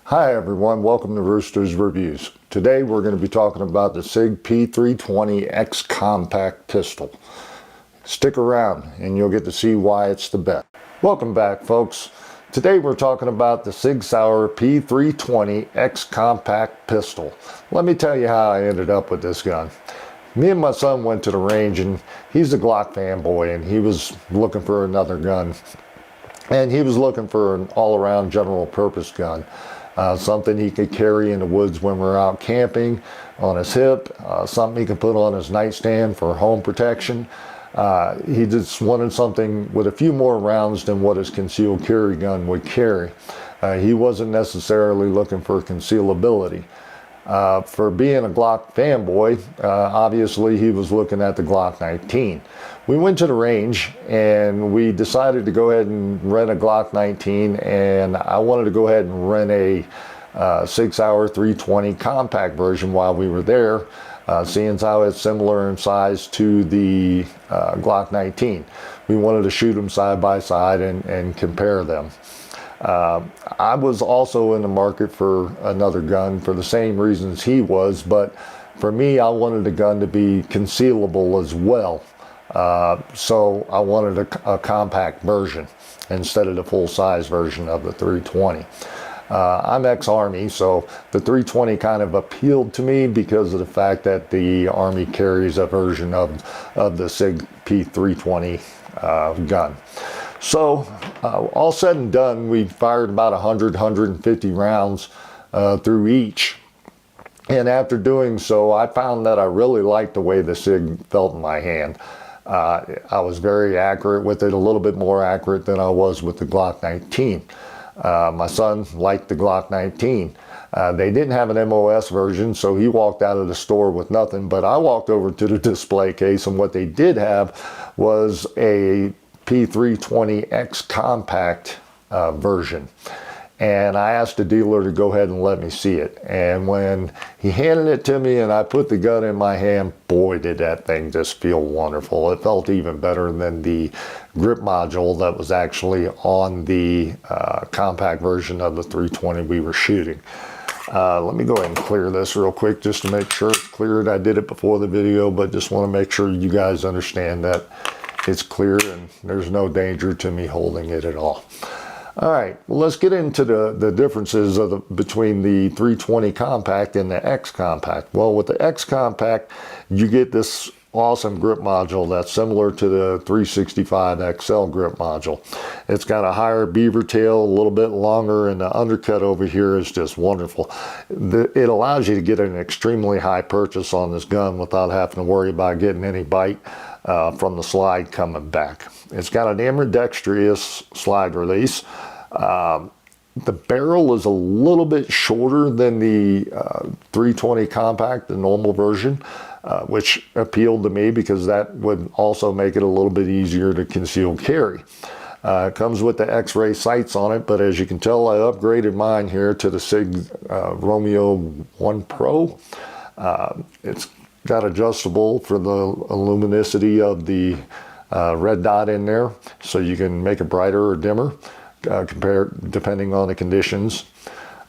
Hi everyone, welcome to Rooster's Reviews. Today we're going to be talking about the SIG P320X Compact Pistol. Stick around and you'll get to see why it's the best. Welcome back folks. Today we're talking about the SIG Sauer P320X Compact Pistol. Let me tell you how I ended up with this gun. Me and my son went to the range, and he's a Glock fanboy, and he was looking for another gun. And he was looking for an all-around general purpose gun. Something he could carry in the woods when we're out camping, on his hip, something he could put on his nightstand for home protection. He just wanted something with a few more rounds than what his concealed carry gun would carry. He wasn't necessarily looking for concealability. For being a Glock fanboy, obviously he was looking at the Glock 19. We went to the range and we decided to go ahead and rent a Glock 19, and I wanted to go ahead and rent a SIG Sauer 320 compact version while we were there, seeing how it's similar in size to the Glock 19. We wanted to shoot them side by side and compare them. I was also in the market for another gun for the same reasons he was, but for me, I wanted a gun to be concealable as well. So I wanted a compact version instead of the full-size version of the 320. I'm ex-Army, so the 320 kind of appealed to me because of the fact that the Army carries a version of the SIG P320 gun. So all said and done, we fired about 150 rounds through each. And after doing so, I found that I really liked the way the SIG felt in my hand. I was very accurate with it, a little bit more accurate than I was with the Glock 19. My son liked the Glock 19. They didn't have an MOS version, so he walked out of the store with nothing, but I walked over to the display case, and what they did have was a P320X compact version. And I asked the dealer to go ahead and let me see it. And when he handed it to me and I put the gun in my hand, boy, did that thing just feel wonderful. It felt even better than the grip module that was actually on the compact version of the 320 we were shooting. Let me go ahead and clear this real quick just to make sure it's cleared. I did it before the video, but just want to make sure you guys understand that it's clear and there's no danger to me holding it at all. All right, well, let's get into the differences between the 320 compact and the X compact. Well, with the X compact, you get this awesome grip module that's similar to the 365 XL grip module. It's got a higher beaver tail, a little bit longer, and the undercut over here is just wonderful. It allows you to get an extremely high purchase on this gun without having to worry about getting any bite from the slide coming back. It's got an ambidextrous slide release. The barrel is a little bit shorter than the 320 compact, the normal version, which appealed to me because that would also make it a little bit easier to conceal carry. It comes with the X-ray sights on it, but as you can tell, I upgraded mine here to the SIG Romeo 1 Pro. It's got adjustable for the luminosity of the red dot in there, so you can make it brighter or dimmer depending on the conditions.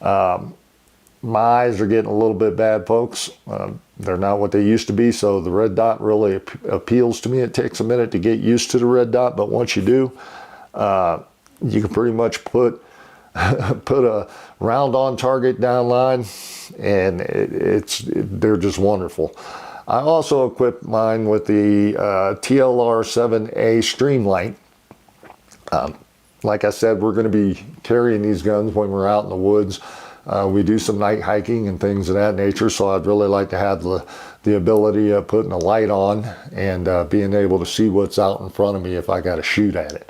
My eyes are getting a little bit bad, folks. They're not what they used to be, so the red dot really appeals to me. It takes a minute to get used to the red dot, but once you do, you can pretty much put a round on target down line, and they're just wonderful. I also equipped mine with the TLR7A Streamlight. Like I said, we're going to be carrying these guns when we're out in the woods. We do some night hiking and things of that nature, so I'd really like to have the ability of putting a light on and being able to see what's out in front of me if I got to shoot at it.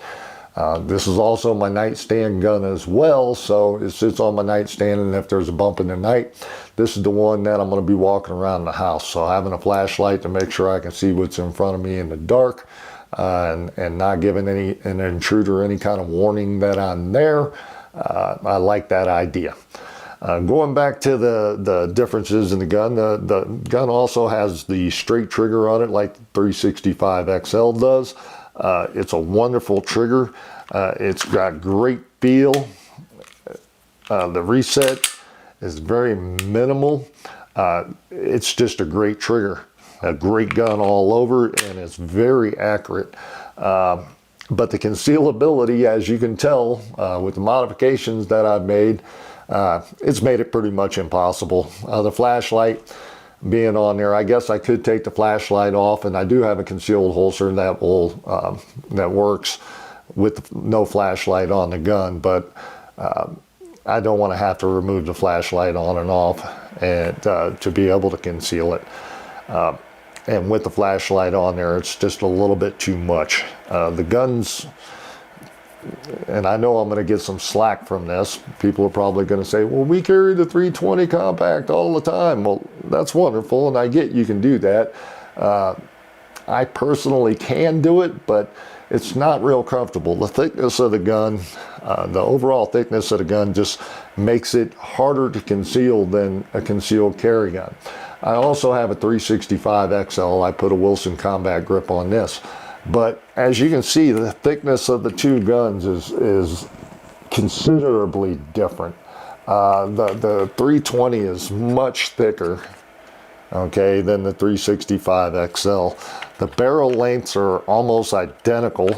This is also my nightstand gun as well, so it sits on my nightstand, and if there's a bump in the night, this is the one that I'm going to be walking around the house. So having a flashlight to make sure I can see what's in front of me in the dark, and not giving an intruder any kind of warning that I'm there. I like that idea. Going back to the differences in the gun gun also has the straight trigger on it like 365 XL does. It's a wonderful trigger. It's got great feel. The reset is very minimal. It's just a great trigger, a great gun all over, and it's very accurate. But the concealability, as you can tell, with the modifications that I've made, it's made it pretty much impossible. The flashlight being on there, I guess I could take the flashlight off, and I do have a concealed holster that will that works with no flashlight on the gun, but I don't want to have to remove the flashlight on and off and to be able to conceal it. And with the flashlight on there, it's just a little bit too much. The guns, and I know I'm going to get some slack from this. People are probably going to say, well, we carry the 320 compact all the time. Well, that's wonderful, and I get you can do that. I personally can do it, but it's not real comfortable. The thickness of the gun, the overall thickness of the gun just makes it harder to conceal than a concealed carry gun. I also have a 365 XL. I put a Wilson combat grip on this. But as you can see, the thickness of the two guns is considerably different. The 320 is much thicker, okay, than the 365 XL. The barrel lengths are almost identical.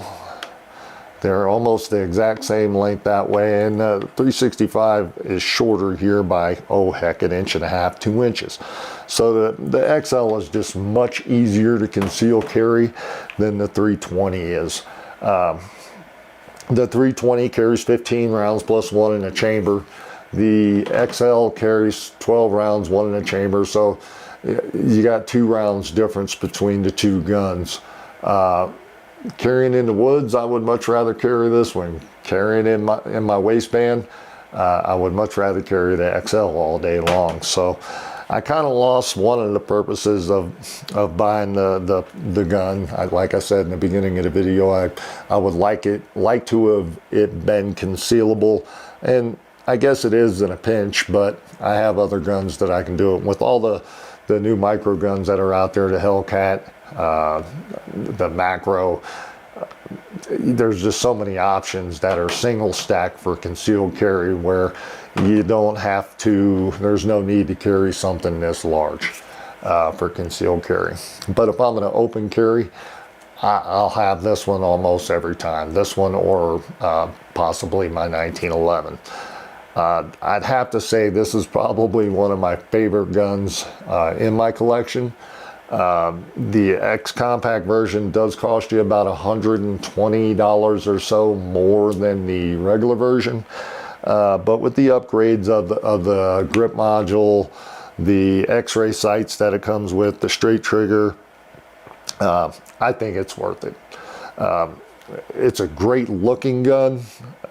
They're almost the exact same length that way, and the 365 is shorter here by, oh heck, 1.5 inches, 2 inches. So the XL is just much easier to conceal carry than the 320 is. The 320 carries 15 rounds plus 1 in a chamber. The XL carries 12 rounds, 1 in a chamber, so you got 2 rounds difference between the two guns. Carrying in the woods, I would much rather carry this one. Carrying in my waistband, I would much rather carry the XL all day long. So I kind of lost one of the purposes of buying the gun. Like I said in the beginning of the video, I would like to have it been concealable, and I guess it is in a pinch, but I have other guns that I can do it with. All the new micro guns that are out there, the Hellcat, the macro, there's just so many options that are single stack for concealed carry where you don't have to, there's no need to carry something this large for concealed carry. But if I'm going to open carry, I'll have this one almost every time. This one or possibly my 1911. I'd have to say this is probably one of my favorite guns in my collection. The X compact version does cost you about $120 or so more than the regular version. But with the upgrades of the grip module, the X-ray sights that it comes with, the straight trigger, I think it's worth it. It's a great looking gun.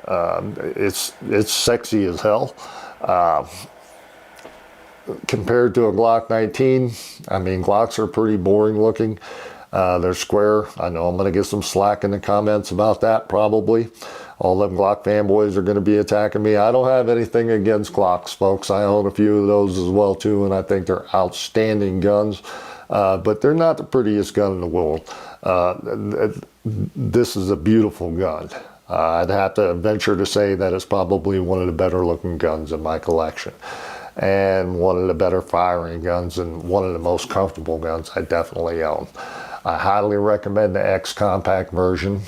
It's sexy as hell. Compared to a Glock 19, I mean, Glocks are pretty boring looking. They're square. I know I'm going to get some slack in the comments about that probably. All them Glock fanboys are going to be attacking me. I don't have anything against Glocks, folks. I own a few of those as well too, and I think they're outstanding guns. But they're not the prettiest gun in the world. This is a beautiful gun. I'd have to venture to say that it's probably one of the better looking guns in my collection, and one of the better firing guns, and one of the most comfortable guns I definitely own. I highly recommend the X compact version.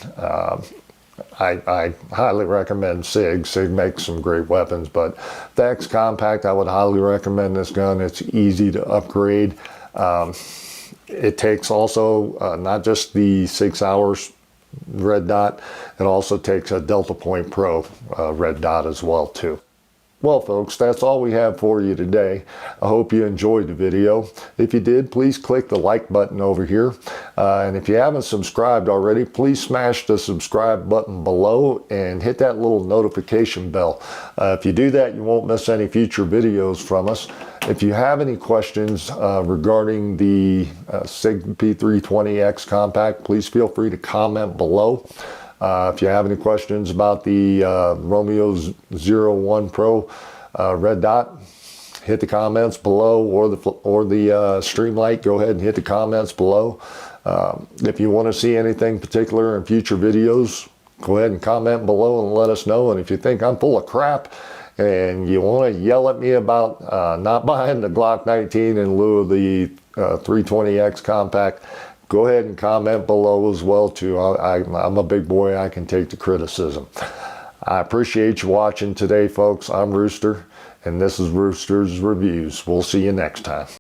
I highly recommend SIG. SIG makes some great weapons, but the X compact, I would highly recommend this gun. It's easy to upgrade. It takes also not just the 6 hours red dot, it also takes a Delta Point Pro red dot as well too. Well folks, that's all we have for you today. I hope you enjoyed the video. If you did, please click the like button over here. And if you haven't subscribed already, please smash the subscribe button below and hit that little notification bell. If you do that, you won't miss any future videos from us. If you have any questions regarding the SIG P320X Compact, please feel free to comment below. If you have any questions about the Romeo 01 Pro red dot, hit the comments below, or the Streamlight, go ahead and hit the comments below. If you want to see anything particular in future videos, go ahead and comment below and let us know. And if you think I'm full of crap and you want to yell at me about not buying the Glock 19 in lieu of the 320X compact, go ahead and comment below as well too. I'm a big boy, I can take the criticism. I appreciate you watching today, folks. I'm Rooster, and this is Rooster's Reviews. We'll see you next time.